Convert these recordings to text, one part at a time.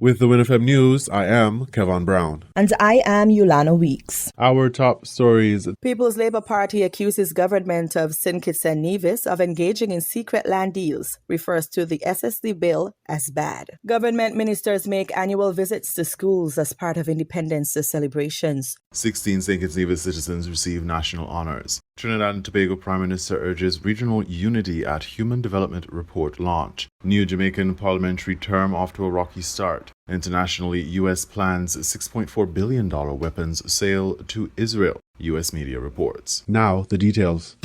With the WINN FM News, I am Kevin Brown. And I am Yulana Weeks. Our top stories. People's Labour Party accuses government of St. Kitts and Nevis of engaging in secret land deals, refers to the SSD bill as bad. Government ministers make annual visits to schools as part of Independence celebrations. 16 St. Kitts and Nevis citizens receive national honours. Trinidad and Tobago Prime Minister urges regional unity at Human Development Report launch. New Jamaican parliamentary term off to a rocky start. Internationally, U.S. plans $6.4 billion weapons sale to Israel, U.S. media reports. Now, the details.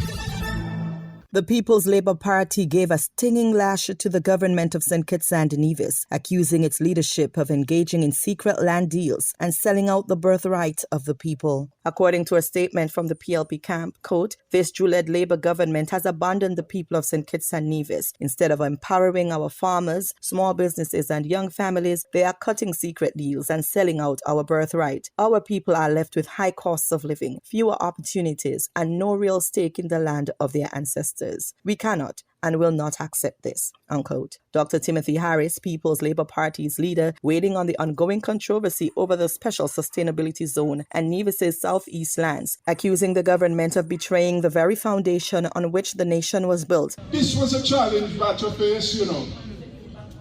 The People's Labour Party gave a stinging lash to the government of St. Kitts and Nevis, accusing its leadership of engaging in secret land deals and selling out the birthright of the people. According to a statement from the PLP camp, quote, this Jew-led Labour government has abandoned the people of St. Kitts and Nevis. Instead of empowering our farmers, small businesses and young families, they are cutting secret deals and selling out our birthright. Our people are left with high costs of living, fewer opportunities, and no real stake in the land of their ancestors. We cannot and will not accept this, unquote. Dr. Timothy Harris, People's Labour Party's leader, weighing on the ongoing controversy over the Special Sustainability Zone and Nevis's southeast lands, accusing the government of betraying the very foundation on which the nation was built. This was a challenge Batcha faced,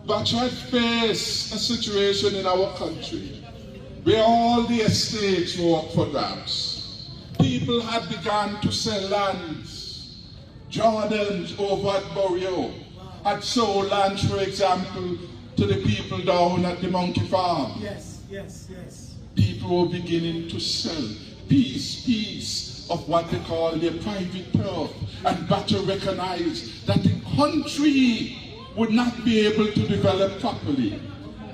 Batcha faced a situation in our country where all the estates were up for grabs. People had begun to sell lands. Jordans over at Borio had sold land, for example, to the people down at the Monkey Farm. Yes. People were beginning to sell piece of what they call their private turf, and better recognize that the country would not be able to develop properly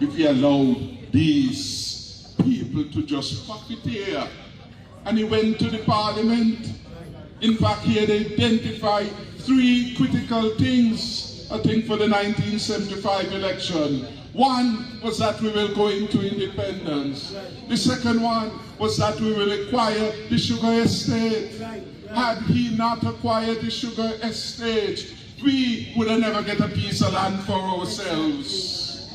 if we allowed these people to just profiteer. And he went to the parliament. In fact, he had identified 3 critical things, I think, for the 1975 election. One was that we will go into independence. The second one was that we will acquire the sugar estate. Had he not acquired the sugar estate, we would have never get a piece of land for ourselves.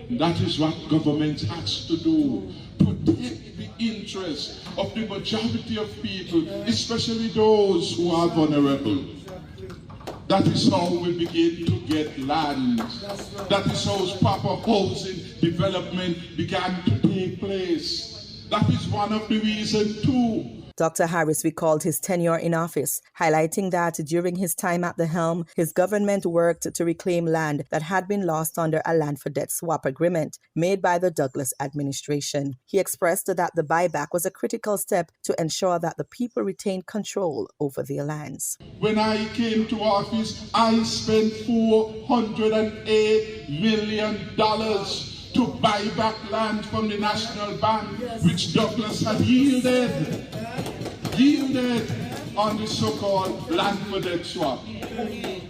That is what government has to do. Protect the interests of the majority of people, especially those who are vulnerable. That is how we begin to get land. That is how proper housing development began to take place. That is one of the reasons too. Dr. Harris recalled his tenure in office, highlighting that during his time at the helm, his government worked to reclaim land that had been lost under a land for debt swap agreement made by the Douglas administration. He expressed that the buyback was a critical step to ensure that the people retained control over their lands. When I came to office, I spent $408 million to buy back land from the National Bank, which Douglas had yielded on the so-called land for debt swap.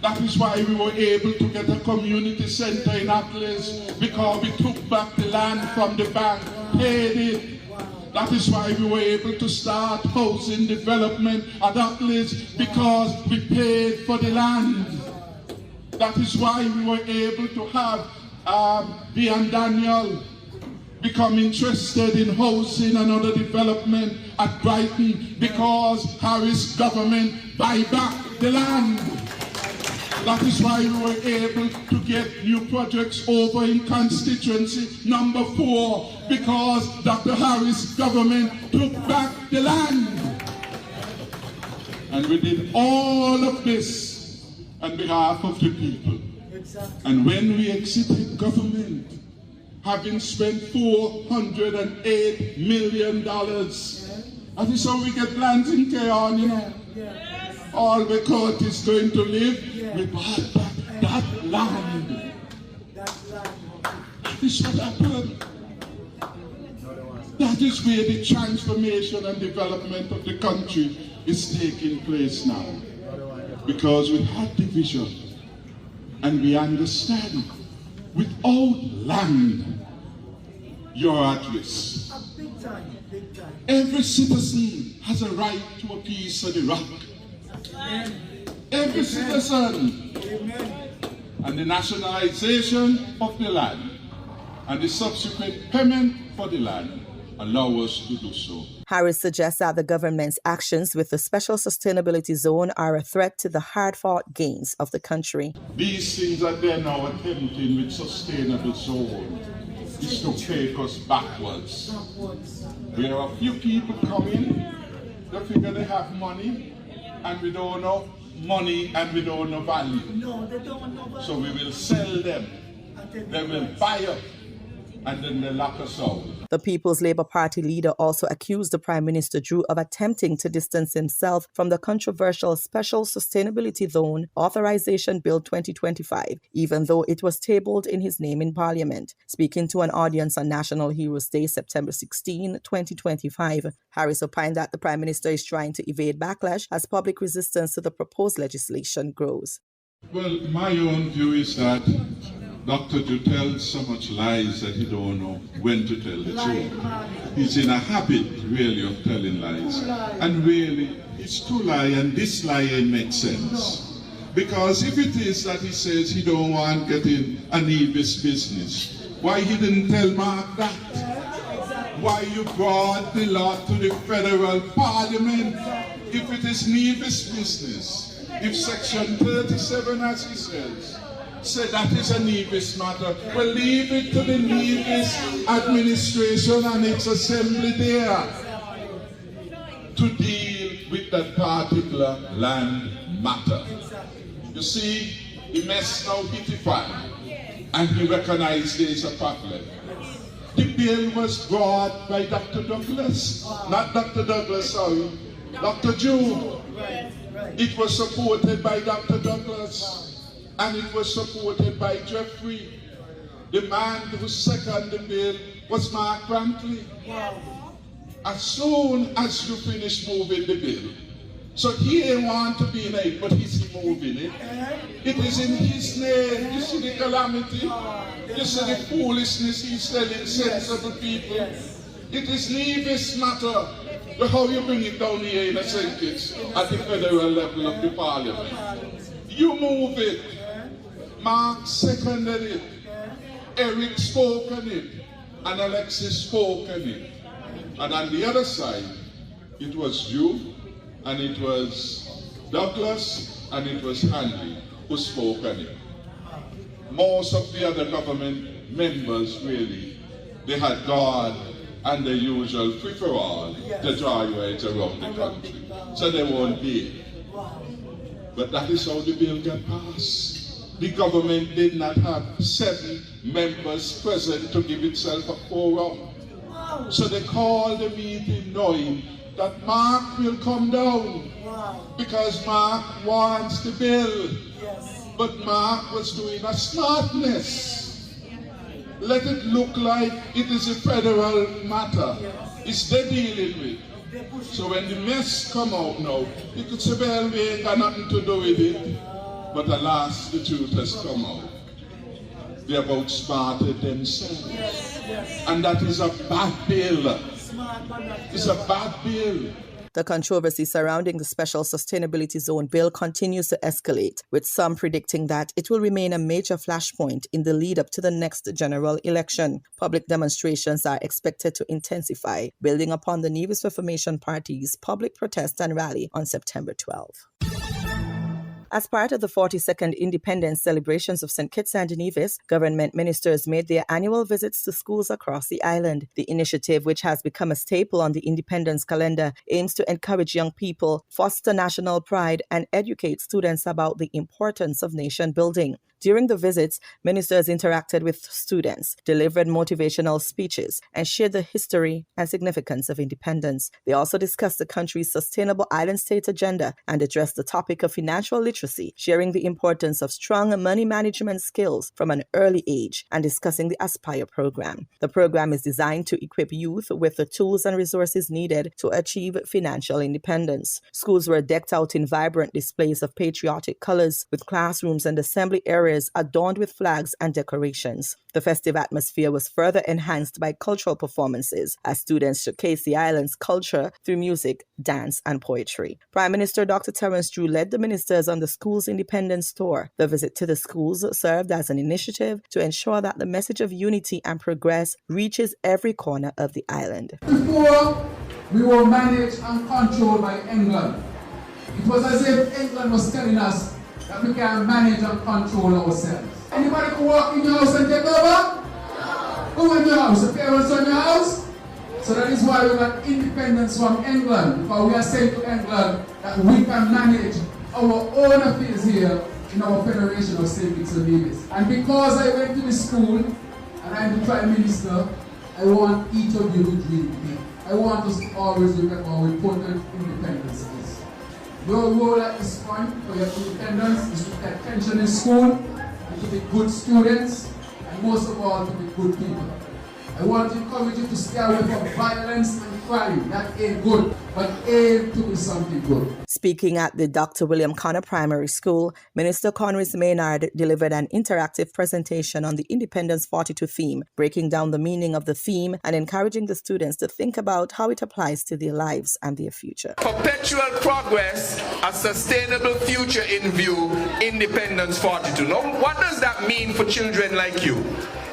That is why we were able to get a community center in Atlas, because we took back the land from the bank, paid it. That is why we were able to start housing development at Atlas, because we paid for the land. That is why we were able to have B and Daniel become interested in housing and other development at Brighton, because Harris government buy back the land. That is why we were able to get new projects over in constituency number 4, because Dr. Harris government took back the land. And we did all of this on behalf of the people. And when we exited government, having spent $408 million, that is how we get lands in Keon, All the court is going to live, we bought back that land. That is what happened. That is where the transformation and development of the country is taking place now. Because we had the vision. And we understand, without land, you're at risk. Big time. Every citizen has a right to a piece of the rock. Every citizen. and the nationalization of the land and the subsequent payment for the land allow us to do so. Harris suggests that the government's actions with the Special Sustainability Zone are a threat to the hard-fought gains of the country. These things that they're now attempting with sustainable zone is to take us backwards. Where a few people come in, they figure they have money, and we don't know money and we don't know value. No, they don't know value. So we will sell them, they will buy up, and then they lock us out. The People's Labour Party leader also accused the Prime Minister Drew of attempting to distance himself from the controversial Special Sustainability Zone Authorization Bill 2025, even though it was tabled in his name in Parliament. Speaking to an audience on National Heroes Day, September 16, 2025, Harris opined that the Prime Minister is trying to evade backlash as public resistance to the proposed legislation grows. Well, my own view is that Dr. Drew tells so much lies that he don't know when to tell the truth. He's in a habit, really, of telling lies. And really, it's two lies, and this lie ain't makes sense. Because if it is that he says he don't want getting a Nevis business, why he didn't tell Mark that? Why you brought the law to the federal parliament if it is Nevis business? If section 37, as he said that is a Nevis matter, well, leave it to the Nevis administration and its assembly there to deal with that particular land matter. You see, the mess now hit the fan, and he recognized there's a problem. The bill was brought by Dr. Douglas, not Dr. Douglas, sorry, Dr. Drew. It was supported by Dr. Douglas. And it was supported by Jeffrey. The man who seconded the bill was Mark Brantley. As soon as you finish moving the bill. So he didn't want to be in it, but he's moving it. It is in his name. You see the calamity? You see the foolishness he's telling sensible people? It is Nevis matter. But how you bring it down here in a sentence at the federal level of the parliament? You move it. Mark seconded it, Eric spoke on it, and Alexis spoke on it. And on the other side, it was you, and it was Douglas, and it was Hanley who spoke on it. Most of the other government members, really, they had God and the usual free-for-all to draw your heads around the country. So they won't be. But that is how the bill got passed. The government did not have 7 members present to give itself a quorum. So they called the meeting knowing that Mark will come down because Mark wants the bill. But Mark was doing a smartness. Let it look like it is a federal matter. It's they dealing with. So when the mess come out now, you could say, well, we ain't got nothing to do with it. But alas, the truth has come out. They have outsmarted themselves. And that is a bad bill. It's a bad bill. The controversy surrounding the Special Sustainability Zone bill continues to escalate, with some predicting that it will remain a major flashpoint in the lead-up to the next general election. Public demonstrations are expected to intensify, building upon the Nevis Reformation Party's public protest and rally on September 12. As part of the 42nd Independence celebrations of St. Kitts and Nevis, government ministers made their annual visits to schools across the island. The initiative, which has become a staple on the Independence calendar, aims to encourage young people, foster national pride, and educate students about the importance of nation building. During the visits, ministers interacted with students, delivered motivational speeches, and shared the history and significance of independence. They also discussed the country's sustainable island state agenda and addressed the topic of financial literacy, sharing the importance of strong money management skills from an early age and discussing the Aspire program. The program is designed to equip youth with the tools and resources needed to achieve financial independence. Schools were decked out in vibrant displays of patriotic colors, with classrooms and assembly areas squares adorned with flags and decorations. The festive atmosphere was further enhanced by cultural performances as students showcased the island's culture through music, dance, and poetry. Prime Minister Dr. Terence Drew led the ministers on the school's independence tour. The visit to the schools served as an initiative to ensure that the message of unity and progress reaches every corner of the island. Before, we were managed and controlled by England. It was as if England was telling us that we can manage and control ourselves. Anybody can walk in your house and take over? Who in your house? The parents in your house? So that is why we got independence from England, because we are saying to England that we can manage our own affairs here in our Federation of St. Kitts and Nevis. And because I went to the school and I'm the Prime Minister, I want each of you to dream big. I want us to always remember how important independence is. Your role at this point for your independence is to pay attention in school, and to be good students, and most of all to be good people. I want to encourage you to stay away from violence and crime. That ain't good, but aim to be something good. Speaking at the Dr. William Connor Primary School, Minister Conris Maynard delivered an interactive presentation on the Independence 42 theme, breaking down the meaning of the theme and encouraging the students to think about how it applies to their lives and their future. Perpetual progress, a sustainable future in view, Independence 42. Now, what does that mean for children like you?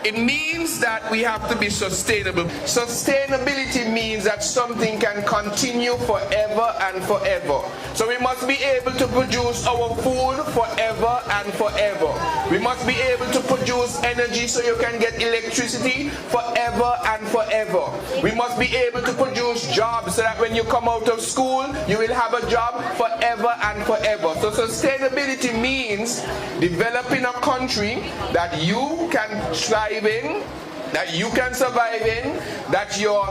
It means that we have to be sustainable. Sustainability means that something can continue forever and forever. So we must be able to produce our food forever and forever. We must be able to produce energy so you can get electricity forever and forever. We must be able to produce jobs so that when you come out of school, you will have a job forever and forever. So sustainability means developing a country that you can thrive in, that you can survive in, that your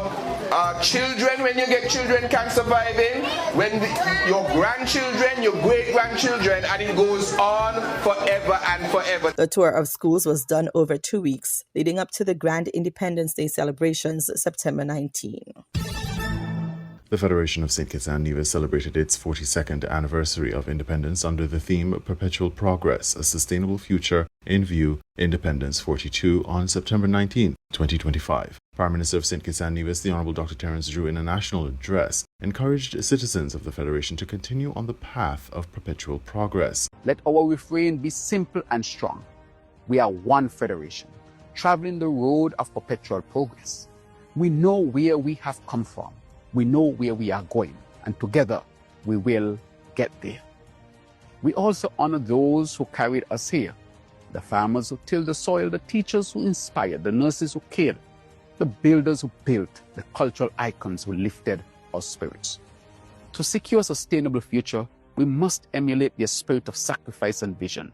children, when you get children, can survive in, when your grandchildren, your great-grandchildren, and it goes on forever and forever. The tour of schools was done over 2 weeks, leading up to the Grand Independence Day celebrations September 19. The Federation of St. Kitts and Nevis celebrated its 42nd anniversary of independence under the theme Perpetual Progress, a Sustainable Future in View, Independence 42 on September 19, 2025. Prime Minister of St. Kitts and Nevis, the Honourable Dr. Terence Drew, in a national address, encouraged citizens of the Federation to continue on the path of perpetual progress. Let our refrain be simple and strong. We are one federation, traveling the road of perpetual progress. We know where we have come from. We know where we are going, and together we will get there. We also honor those who carried us here, the farmers who tilled the soil, the teachers who inspired, the nurses who cared, the builders who built, the cultural icons who lifted our spirits. To secure a sustainable future, we must emulate their spirit of sacrifice and vision.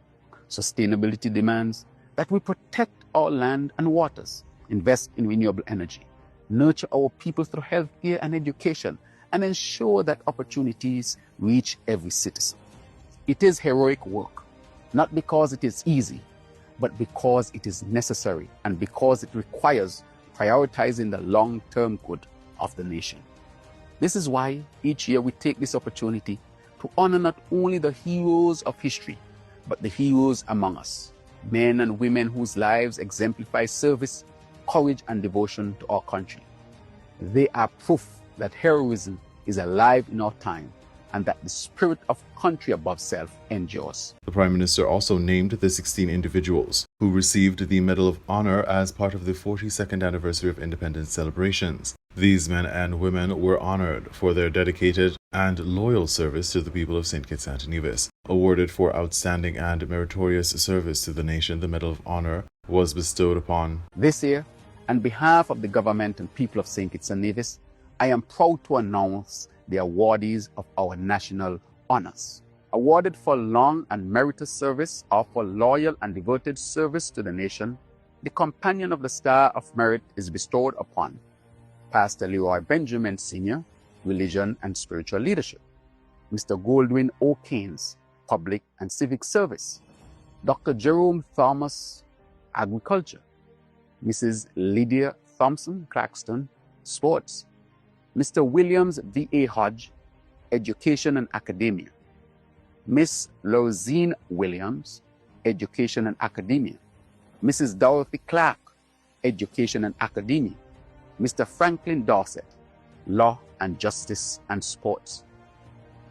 Sustainability demands that we protect our land and waters, invest in renewable energy, nurture our people through healthcare and education, and ensure that opportunities reach every citizen. It is heroic work, not because it is easy, but because it is necessary and because it requires prioritizing the long-term good of the nation. This is why each year we take this opportunity to honor not only the heroes of history, but the heroes among us, men and women whose lives exemplify service, courage, and devotion to our country. They are proof that heroism is alive in our time and that the spirit of country above self endures. The Prime Minister also named the 16 individuals who received the Medal of Honor as part of the 42nd anniversary of independence celebrations. These men and women were honored for their dedicated and loyal service to the people of St. Kitts and Nevis. Awarded for outstanding and meritorious service to the nation, the Medal of Honor was bestowed upon. This year, on behalf of the government and people of St. Kitts and Nevis, I am proud to announce the awardees of our national honors. Awarded for long and meritorious service or for loyal and devoted service to the nation, the Companion of the Star of Merit is bestowed upon Pastor Leroy Benjamin Sr., Religion and Spiritual Leadership, Mr. Goldwyn O. Keynes, Public and Civic Service, Dr. Jerome Thomas, Agriculture, Mrs. Lydia Thompson Claxton, Sports, Mr. Williams V.A. Hodge, Education and Academia, Miss Rosine Williams, Education and Academia. Mrs. Dorothy Clark, Education and Academia. Mr. Franklin Dorset, Law and Justice and Sports.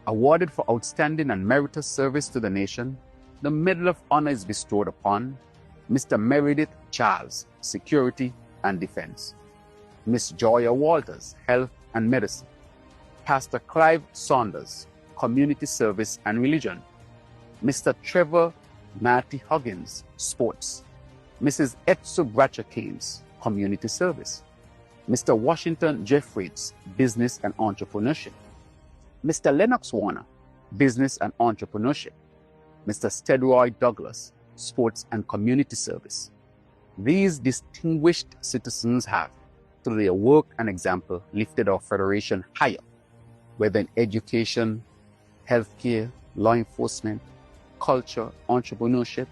Awarded for outstanding and meritorious service to the nation, the Medal of Honor is bestowed upon Mr. Meredith Charles, Security and Defense. Miss Joya Walters, Health and Medicine. Pastor Clive Saunders, Community Service and Religion. Mr. Trevor Marty Huggins, Sports. Mrs. Etsu Bracha Keynes, Community Service. Mr. Washington Jeffries, Business and Entrepreneurship. Mr. Lennox Warner, Business and Entrepreneurship. Mr. Stedroy Douglas, Sports and Community Service. These distinguished citizens have, through their work and example, lifted our Federation higher, whether in education, healthcare, law enforcement, culture, entrepreneurship,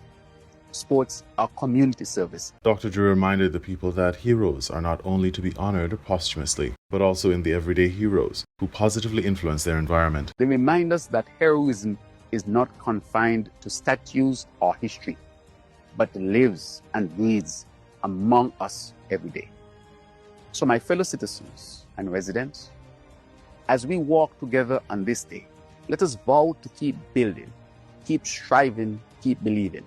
sports, or community service. Dr. Drew reminded the people that heroes are not only to be honored posthumously, but also in the everyday heroes who positively influence their environment. They remind us that heroism is not confined to statues or history, but lives and breathes among us every day. So my fellow citizens and residents, as we walk together on this day, let us vow to keep building, keep striving, keep believing.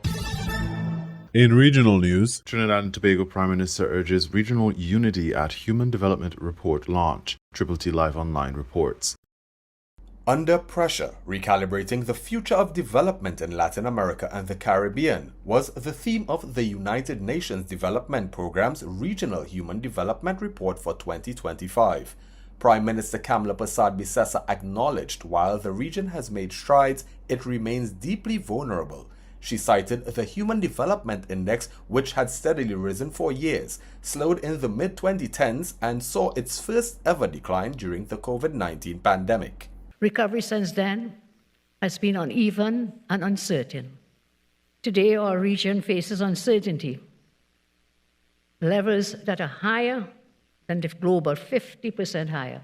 In regional news, Trinidad and Tobago Prime Minister urges regional unity at Human Development Report launch. Triple T Live Online reports. Under pressure, recalibrating the future of development in Latin America and the Caribbean was the theme of the United Nations Development Programme's Regional Human Development Report for 2025. Prime Minister Kamla Persad-Bissessar acknowledged while the region has made strides, it remains deeply vulnerable. She cited the Human Development Index, which had steadily risen for years, slowed in the mid-2010s and saw its first ever decline during the COVID-19 pandemic. Recovery since then has been uneven and uncertain. Today, our region faces uncertainty, levels that are higher than the global, 50% higher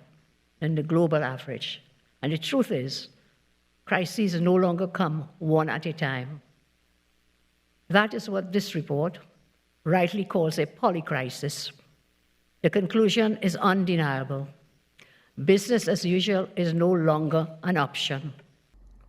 than the global average. And the truth is, crises no longer come one at a time. That is what this report rightly calls a polycrisis. The conclusion is undeniable. Business as usual is no longer an option.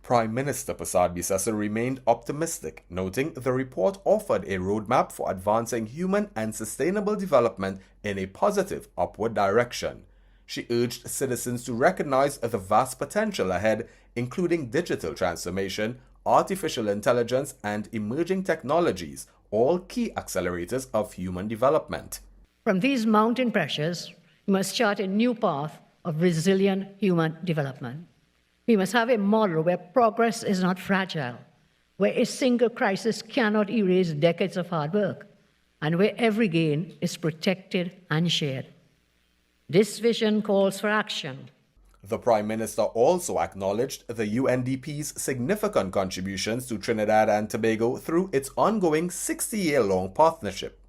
Prime Minister Persad-Bissessar remained optimistic, noting the report offered a roadmap for advancing human and sustainable development in a positive upward direction. She urged citizens to recognize the vast potential ahead, including digital transformation, artificial intelligence, and emerging technologies, all key accelerators of human development. From these mounting pressures, we must chart a new path of resilient human development. We must have a model where progress is not fragile, where a single crisis cannot erase decades of hard work, and where every gain is protected and shared. This vision calls for action. The Prime Minister also acknowledged the UNDP's significant contributions to Trinidad and Tobago through its ongoing 60-year-long partnership.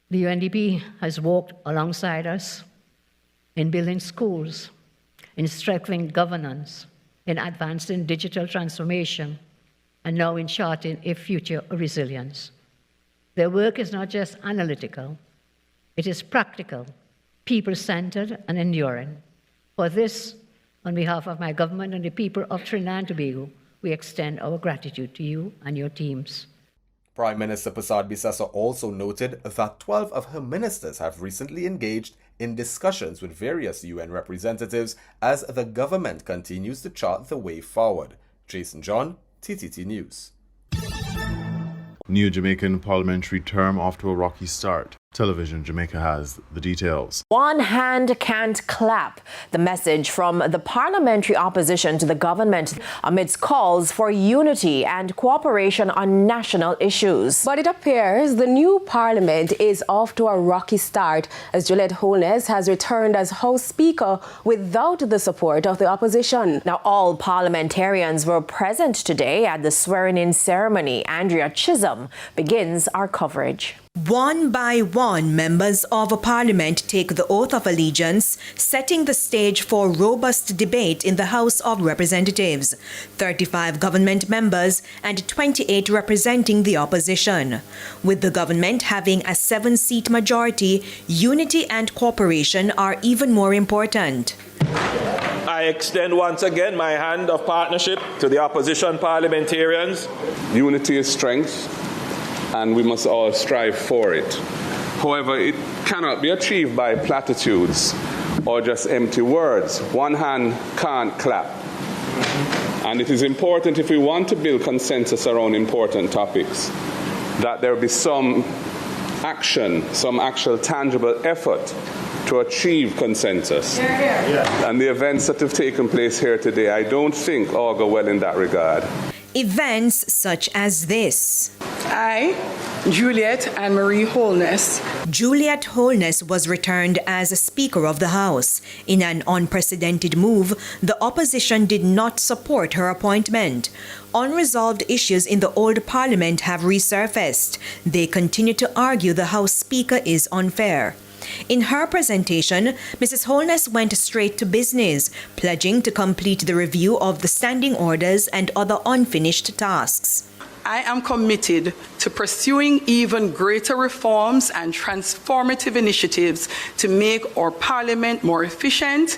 The UNDP has walked alongside us in building schools, in strengthening governance, in advancing digital transformation, and now in charting a future of resilience. Their work is not just analytical, it is practical, people-centered, and enduring. For this, on behalf of my government and the people of Trinidad and Tobago, we extend our gratitude to you and your teams. Prime Minister Persad-Bissessar also noted that 12 of her ministers have recently engaged in discussions with various UN representatives as the government continues to chart the way forward. Jason John, TTT News. New Jamaican parliamentary term off to a rocky start. Television Jamaica has the details. One hand can't clap. The message from the parliamentary opposition to the government amidst calls for unity and cooperation on national issues. But it appears the new parliament is off to a rocky start as Juliet Holness has returned as House Speaker without the support of the opposition. Now, all parliamentarians were present today at the swearing-in ceremony. Andrea Chisholm begins our coverage. One by one, members of Parliament take the oath of allegiance, setting the stage for robust debate in the House of Representatives. 35 government members and 28 representing the opposition. With the government having a 7-seat majority, unity and cooperation are even more important. I extend once again my hand of partnership to the opposition parliamentarians. Unity is strength, and we must all strive for it. However, it cannot be achieved by platitudes or just empty words. One hand can't clap. And it is important, if we want to build consensus around important topics, that there be some action, some actual tangible effort to achieve consensus. And the events that have taken place here today, I don't think augur well in that regard. Events such as this. I, Juliet Anne-Marie Holness. Juliet Holness was returned as Speaker of the House. In an unprecedented move, the opposition did not support her appointment. Unresolved issues in the old Parliament have resurfaced. They continue to argue the House Speaker is unfair. In her presentation, Mrs. Holness went straight to business, pledging to complete the review of the standing orders and other unfinished tasks. I am committed to pursuing even greater reforms and transformative initiatives to make our Parliament more efficient,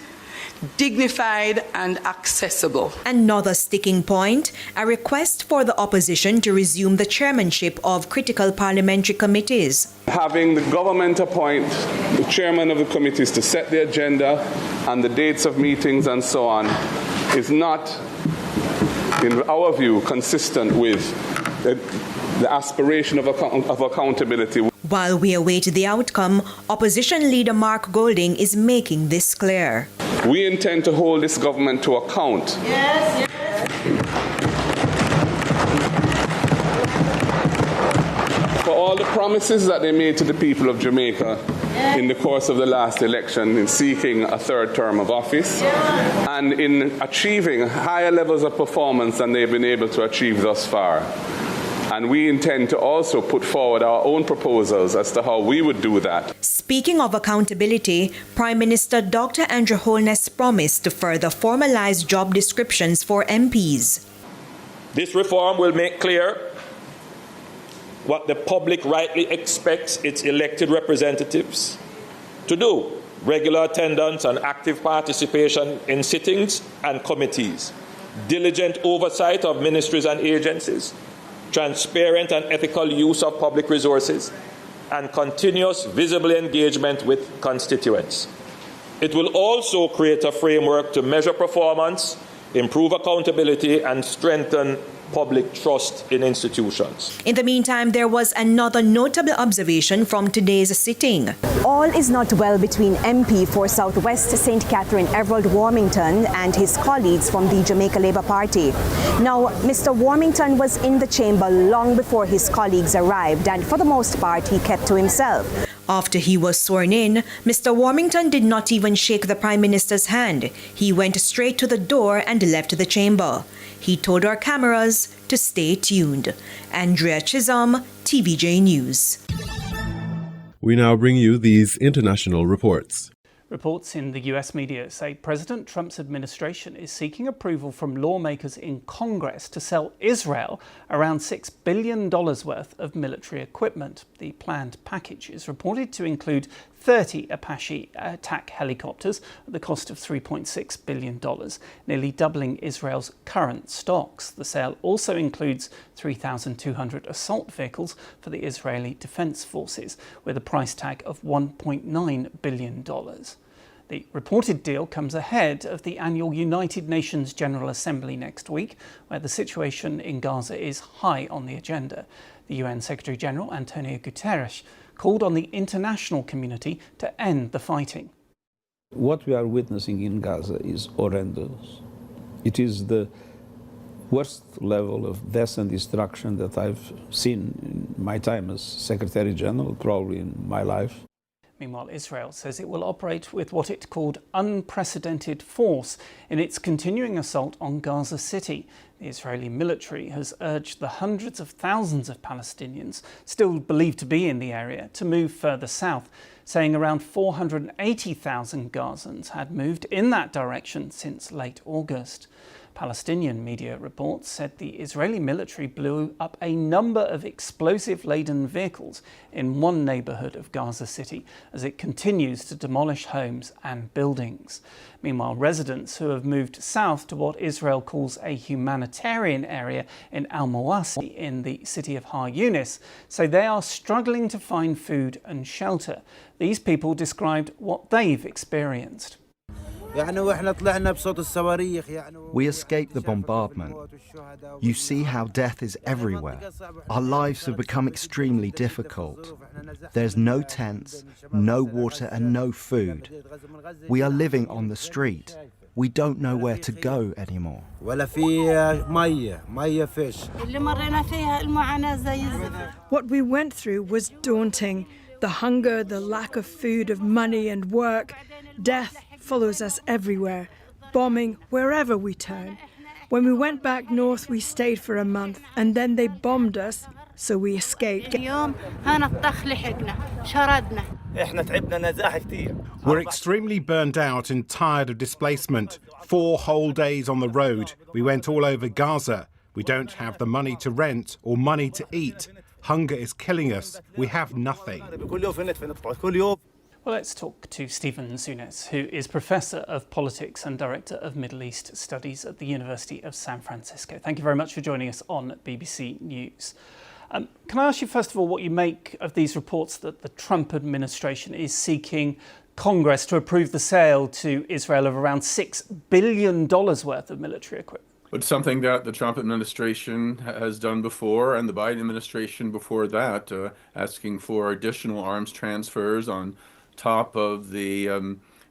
dignified and accessible. Another sticking point, a request for the opposition to resume the chairmanship of critical parliamentary committees. Having the government appoint the chairman of the committees to set the agenda and the dates of meetings and so on is not, in our view, consistent with the aspiration of accountability. While we await the outcome, opposition leader Mark Golding is making this clear. We intend to hold this government to account. Yes. For all the promises that they made to the people of Jamaica in the course of the last election in seeking a third term of office and in achieving higher levels of performance than they've been able to achieve thus far. And we intend to also put forward our own proposals as to how we would do that. Speaking of accountability, Prime Minister Dr. Andrew Holness promised to further formalize job descriptions for MPs. This reform will make clear what the public rightly expects its elected representatives to do: regular attendance and active participation in sittings and committees, diligent oversight of ministries and agencies, transparent and ethical use of public resources, and continuous visible engagement with constituents. It will also create a framework to measure performance, improve accountability, and strengthen public trust in institutions. In the meantime, there was another notable observation from today's sitting. All is not well between MP for Southwest St. Catherine Everald Warmington and his colleagues from the Jamaica Labour Party. Now, Mr. Warmington was in the chamber long before his colleagues arrived, and for the most part, he kept to himself. After he was sworn in, Mr. Warmington did not even shake the Prime Minister's hand. He went straight to the door and left the chamber. He told our cameras to stay tuned. Andrea Chisholm, TVJ News. We now bring you these international reports. Reports in the US media say President Trump's administration is seeking approval from lawmakers in Congress to sell Israel around $6 billion worth of military equipment. The planned package is reported to include 30 Apache attack helicopters at the cost of $3.6 billion, nearly doubling Israel's current stocks. The sale also includes 3,200 assault vehicles for the Israeli Defense Forces, with a price tag of $1.9 billion. The reported deal comes ahead of the annual United Nations General Assembly next week, where the situation in Gaza is high on the agenda. The UN Secretary-General Antonio Guterres called on the international community to end the fighting. What we are witnessing in Gaza is horrendous. It is the worst level of death and destruction that I've seen in my time as Secretary General, probably in my life. Meanwhile, Israel says it will operate with what it called unprecedented force in its continuing assault on Gaza City. The Israeli military has urged the hundreds of thousands of Palestinians still believed to be in the area to move further south, saying around 480,000 Gazans had moved in that direction since late August. Palestinian media reports said the Israeli military blew up a number of explosive-laden vehicles in one neighbourhood of Gaza City as it continues to demolish homes and buildings. Meanwhile, residents who have moved south to what Israel calls a humanitarian area in Al-Mawasi in the city of Har Yunis say they are struggling to find food and shelter. These people described what they've experienced. We escaped the bombardment. You see how death is everywhere. Our lives have become extremely difficult. There's no tents, no water and no food. We are living on the street. We don't know where to go anymore. What we went through was daunting. The hunger, the lack of food, of money and work. Death follows us everywhere, bombing wherever we turn. When we went back north, we stayed for a month, and then they bombed us, so we escaped. We're extremely burned out and tired of displacement. 4 whole days on the road. We went all over Gaza. We don't have the money to rent or money to eat. Hunger is killing us. We have nothing. Well, let's talk to Stephen Zunes, who is Professor of Politics and Director of Middle East Studies at the University of San Francisco. Thank you very much for joining us on BBC News. Can I ask you, first of all, what you make of these reports that the Trump administration is seeking Congress to approve the sale to Israel of around $6 billion worth of military equipment? It's something that the Trump administration has done before, and the Biden administration before that, asking for additional arms transfers on top of the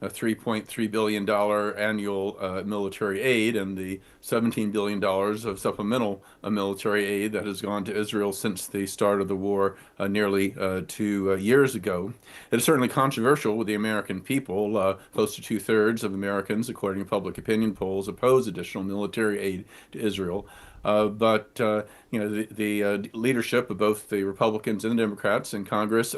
$3.3 billion annual military aid and the $17 billion of supplemental military aid that has gone to Israel since the start of the war nearly 2 years ago. It is certainly controversial with the American people. Close to 2/3 of Americans, according to public opinion polls, oppose additional military aid to Israel. But the leadership of both the Republicans and the Democrats in Congress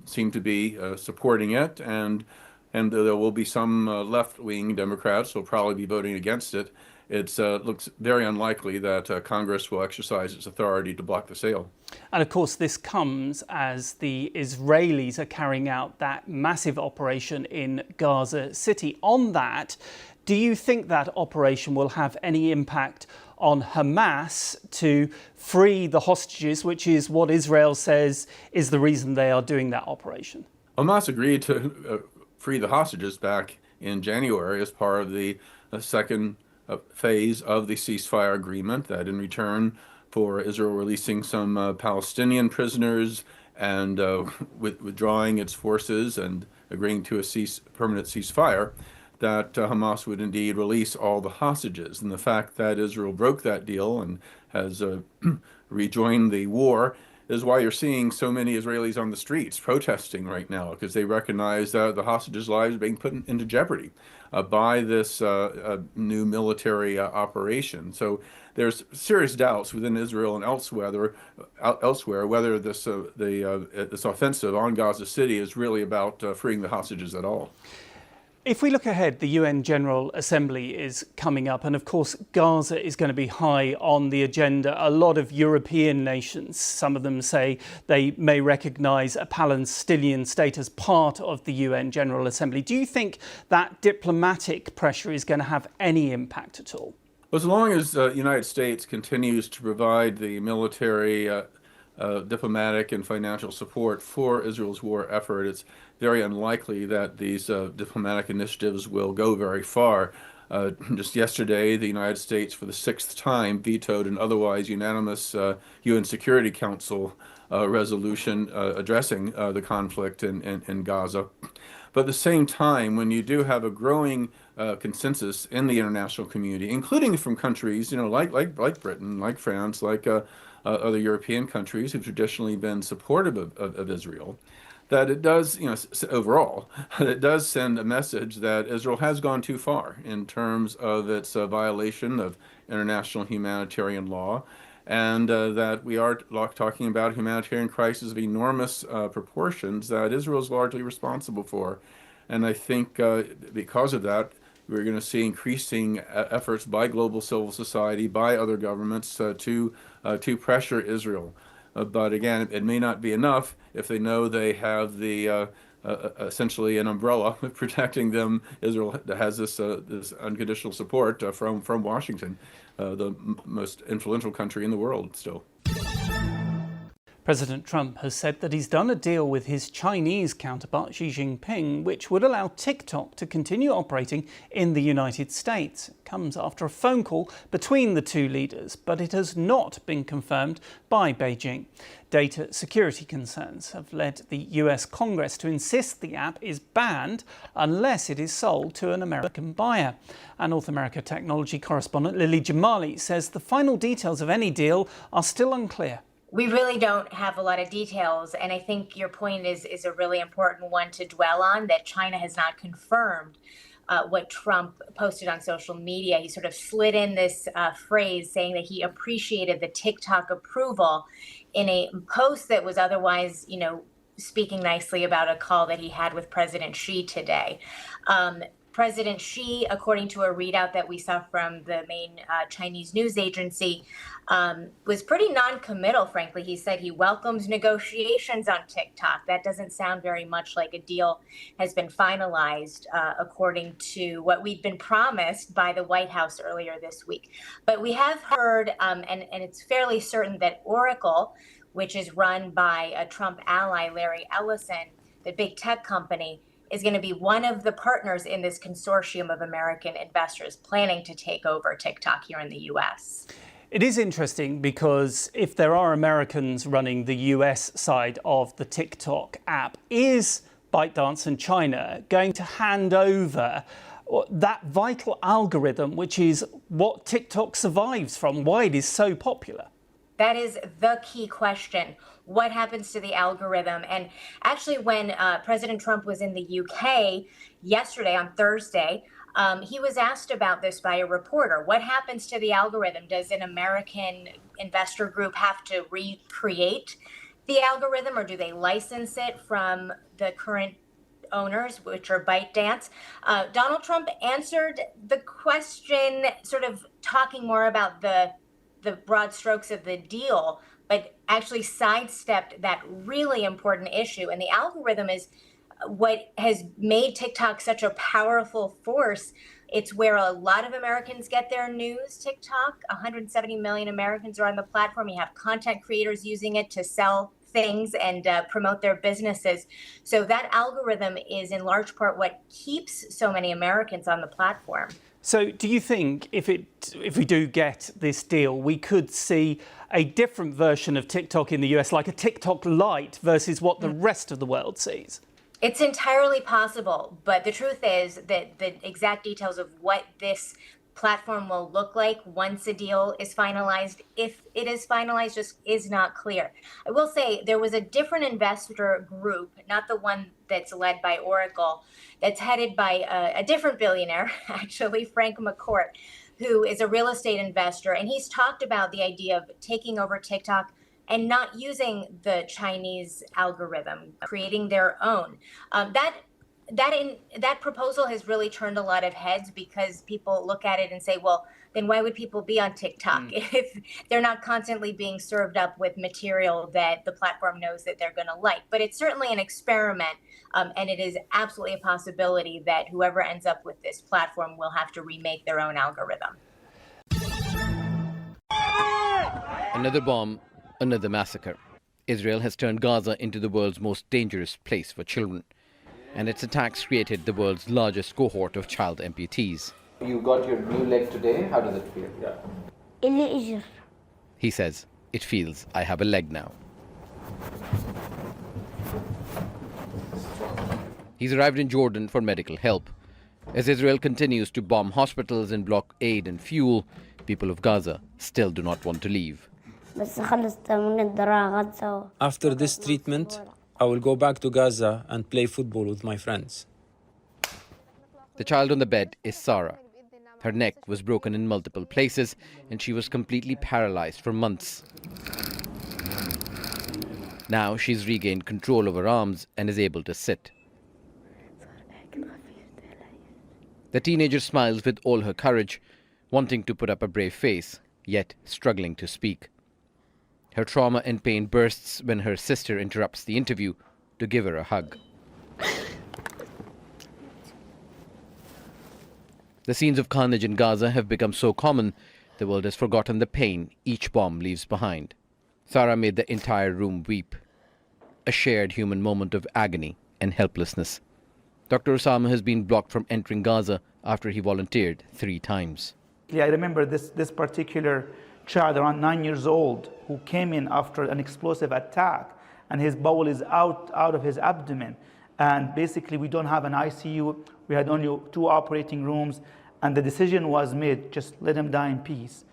seem to be supporting it, and there will be some left-wing Democrats who will probably be voting against it. It looks very unlikely that Congress will exercise its authority to block the sale. And of course, this comes as the Israelis are carrying out that massive operation in Gaza City. On that, do you think that operation will have any impact on Hamas to free the hostages, which is what Israel says is the reason they are doing that operation? Hamas agreed to free the hostages back in January as part of the second phase of the ceasefire agreement, that in return for Israel releasing some Palestinian prisoners and withdrawing its forces and agreeing to a permanent ceasefire, that Hamas would indeed release all the hostages. And the fact that Israel broke that deal and has rejoined the war is why you're seeing so many Israelis on the streets protesting right now, because they recognize that the hostages' lives are being put into jeopardy by this new military operation. So there's serious doubts within Israel and elsewhere whether this offensive on Gaza City is really about freeing the hostages at all. If we look ahead, the UN General Assembly is coming up, and of course Gaza is going to be high on the agenda. A lot of European nations, some of them say they may recognise a Palestinian state as part of the UN General Assembly. Do you think that diplomatic pressure is going to have any impact at all? As long as the United States continues to provide the military, diplomatic and financial support for Israel's war effort, it's very unlikely that these diplomatic initiatives will go very far. Just yesterday, the United States, for the 6th time, vetoed an otherwise unanimous UN Security Council resolution addressing the conflict in Gaza. But at the same time, when you do have a growing consensus in the international community, including from countries, like Britain, like France, like other European countries who've traditionally been supportive of Israel, that it does, overall, it does send a message that Israel has gone too far in terms of its violation of international humanitarian law, and that we are talking about a humanitarian crisis of enormous proportions that Israel is largely responsible for. And I think because of that, we're going to see increasing efforts by global civil society, by other governments to pressure Israel. But again, it may not be enough if they know they have the essentially an umbrella protecting them. Israel has this unconditional support from Washington, the most influential country in the world still. President Trump has said that he's done a deal with his Chinese counterpart Xi Jinping, which would allow TikTok to continue operating in the United States. It comes after a phone call between the two leaders, but it has not been confirmed by Beijing. Data security concerns have led the US Congress to insist the app is banned unless it is sold to an American buyer. Our North America technology correspondent Lily Jamali says the final details of any deal are still unclear. We really don't have a lot of details, and I think your point is a really important one to dwell on, that China has not confirmed what Trump posted on social media. He sort of slid in this phrase saying that he appreciated the TikTok approval in a post that was otherwise, speaking nicely about a call that he had with President Xi today. President Xi, according to a readout that we saw from the main Chinese news agency, was pretty non-committal, frankly. He said he welcomes negotiations on TikTok. That doesn't sound very much like a deal has been finalized, according to what we'd been promised by the White House earlier this week. But we have heard, and it's fairly certain, that Oracle, which is run by a Trump ally, Larry Ellison, the big tech company, is going to be one of the partners in this consortium of American investors planning to take over TikTok here in the U.S. It is interesting because if there are Americans running the US side of the TikTok app, is ByteDance and China going to hand over that vital algorithm, which is what TikTok survives from, why it is so popular? That is the key question. What happens to the algorithm? And actually, when President Trump was in the UK yesterday, on Thursday, he was asked about this by a reporter. What happens to the algorithm? Does an American investor group have to recreate the algorithm, or do they license it from the current owners, which are ByteDance? Donald Trump answered the question, sort of talking more about the broad strokes of the deal, but actually sidestepped that really important issue. And the algorithm is what has made TikTok such a powerful force. It's where a lot of Americans get their news, TikTok. 170 million Americans are on the platform. You have content creators using it to sell things and promote their businesses. So that algorithm is in large part what keeps so many Americans on the platform. So do you think if we do get this deal, we could see a different version of TikTok in the US, like a TikTok Lite versus what the rest of the world sees? It's entirely possible, but the truth is that the exact details of what this platform will look like once a deal is finalized, if it is finalized, just is not clear. I will say there was a different investor group, not the one that's led by Oracle, that's headed by a different billionaire, actually, Frank McCourt, who is a real estate investor. And he's talked about the idea of taking over TikTok and not using the Chinese algorithm, creating their own. That proposal has really turned a lot of heads, because people look at it and say, well, then why would people be on TikTok if they're not constantly being served up with material that the platform knows that they're going to like? But it's certainly an experiment, and it is absolutely a possibility that whoever ends up with this platform will have to remake their own algorithm. Another bomb, another massacre. Israel has turned Gaza into the world's most dangerous place for children, and its attacks created the world's largest cohort of child amputees. You got your new leg today. How does it feel? Yeah. He says, it feels I have a leg now. He's arrived in Jordan for medical help. As Israel continues to bomb hospitals and block aid and fuel, people of Gaza still do not want to leave. After this treatment, I will go back to Gaza and play football with my friends. The child on the bed is Sarah. Her neck was broken in multiple places and she was completely paralyzed for months. Now she's regained control of her arms and is able to sit. The teenager smiles with all her courage, wanting to put up a brave face, yet struggling to speak. Her trauma and pain bursts when her sister interrupts the interview to give her a hug. The scenes of carnage in Gaza have become so common, the world has forgotten the pain each bomb leaves behind. Sarah made the entire room weep, a shared human moment of agony and helplessness. Dr. Osama has been blocked from entering Gaza after he volunteered 3 times. I remember this particular child, around 9 years old, who came in after an explosive attack, and his bowel is out of his abdomen. And basically, we don't have an ICU. We had only 2 operating rooms, and the decision was made: just let him die in peace.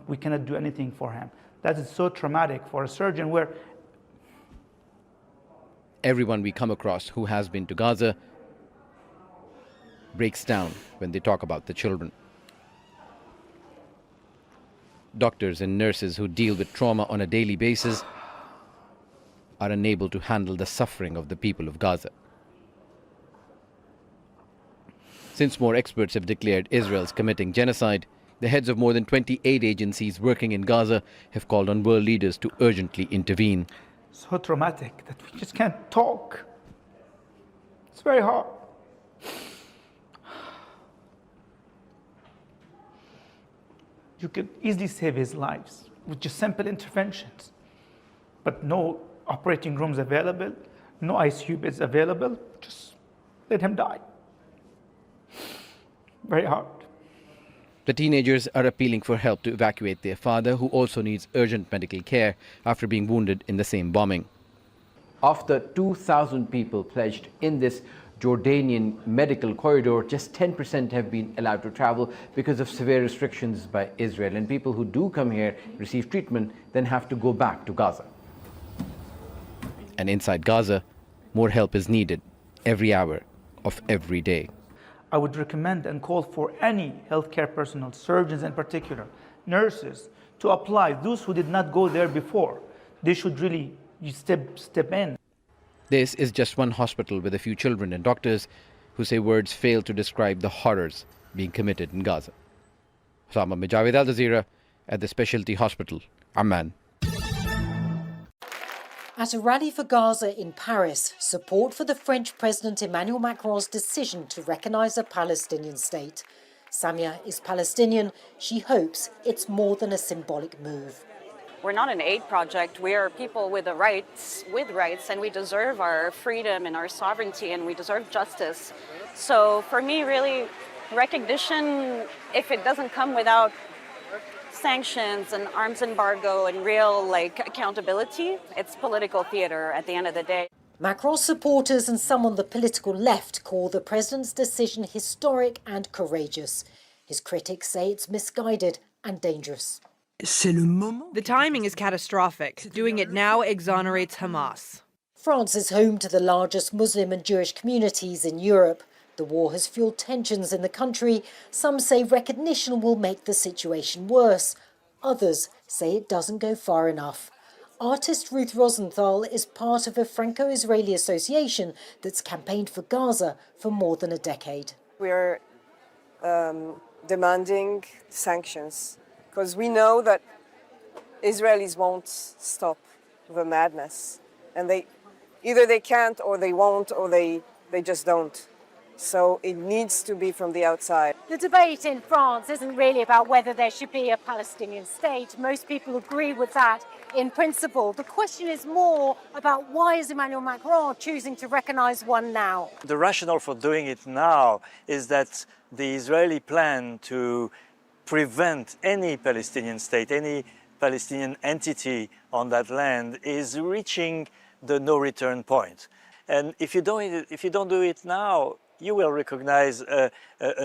We cannot do anything for him. That is so traumatic for a surgeon. Where everyone we come across who has been to Gaza breaks down when they talk about the children. Doctors and nurses who deal with trauma on a daily basis are unable to handle the suffering of the people of Gaza. Since more experts have declared Israel's committing genocide, the heads of more than 28 agencies working in Gaza have called on world leaders to urgently intervene. So traumatic that we just can't talk. It's very hard. You could easily save his lives with just simple interventions, but no operating rooms available, no ICU beds available. Just let him die. Very hard. The teenagers are appealing for help to evacuate their father, who also needs urgent medical care after being wounded in the same bombing. Of the 2,000 people pledged in this Jordanian medical corridor, just 10% have been allowed to travel because of severe restrictions by Israel. And people who do come here, receive treatment, then have to go back to Gaza. And inside Gaza, more help is needed every hour of every day. I would recommend and call for any healthcare personnel, surgeons in particular, nurses, to apply. Those who did not go there before, they should really step in. This is just one hospital with a few children and doctors who say words fail to describe the horrors being committed in Gaza. Osama Mijawid, Al Jazeera, at the Specialty Hospital, Amman. At a rally for Gaza in Paris, support for the French President Emmanuel Macron's decision to recognise a Palestinian state. Samia is Palestinian. She hopes it's more than a symbolic move. We're not an aid project. We are people with rights, and we deserve our freedom and our sovereignty, and we deserve justice. So for me, really, recognition, if it doesn't come without sanctions and arms embargo and real accountability, it's political theater at the end of the day. Macron's supporters and some on the political left call the president's decision historic and courageous. His critics say it's misguided and dangerous. The timing is catastrophic. Doing it now exonerates Hamas. France is home to the largest Muslim and Jewish communities in Europe. The war has fueled tensions in the country. Some say recognition will make the situation worse. Others say it doesn't go far enough. Artist Ruth Rosenthal is part of a Franco-Israeli association that's campaigned for Gaza for more than a decade. We're demanding sanctions because we know that Israelis won't stop the madness. And either they can't or they won't or they just don't. So it needs to be from the outside. The debate in France isn't really about whether there should be a Palestinian state. Most people agree with that in principle. The question is more about why is Emmanuel Macron choosing to recognize one now? The rationale for doing it now is that the Israeli plan to prevent any Palestinian state, any Palestinian entity on that land is reaching the no-return point. And if you don't do it now, you will recognize a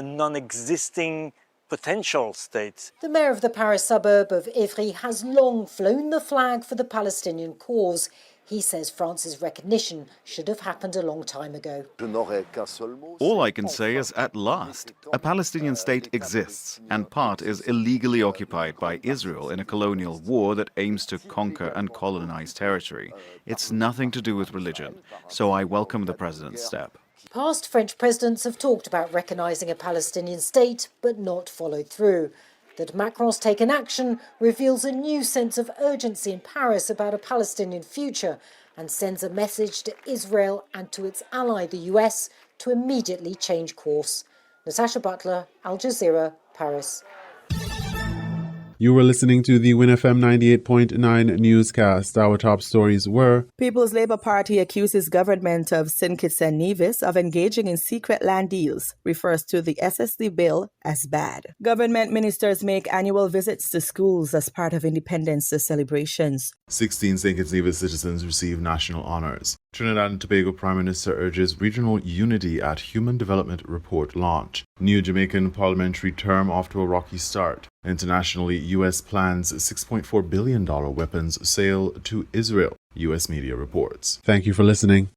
non-existing potential state. The mayor of the Paris suburb of Ivry has long flown the flag for the Palestinian cause. He says France's recognition should have happened a long time ago. All I can say is at last. A Palestinian state exists, and part is illegally occupied by Israel in a colonial war that aims to conquer and colonize territory. It's nothing to do with religion, so I welcome the president's step. Past French presidents have talked about recognising a Palestinian state, but not followed through. That Macron's taken action reveals a new sense of urgency in Paris about a Palestinian future and sends a message to Israel and to its ally, the US, to immediately change course. Natasha Butler, Al Jazeera, Paris. You were listening to the WINN FM 98.9 newscast. Our top stories were: People's Labour Party accuses government of St. Kitts and Nevis of engaging in secret land deals, refers to the SSD bill as bad. Government ministers make annual visits to schools as part of Independence Day celebrations. 16 St. Kitts and Nevis citizens receive national honours. Trinidad and Tobago Prime Minister urges regional unity at Human Development Report launch. New Jamaican parliamentary term off to a rocky start. Internationally, U.S. plans $6.4 billion weapons sale to Israel, U.S. media reports. Thank you for listening.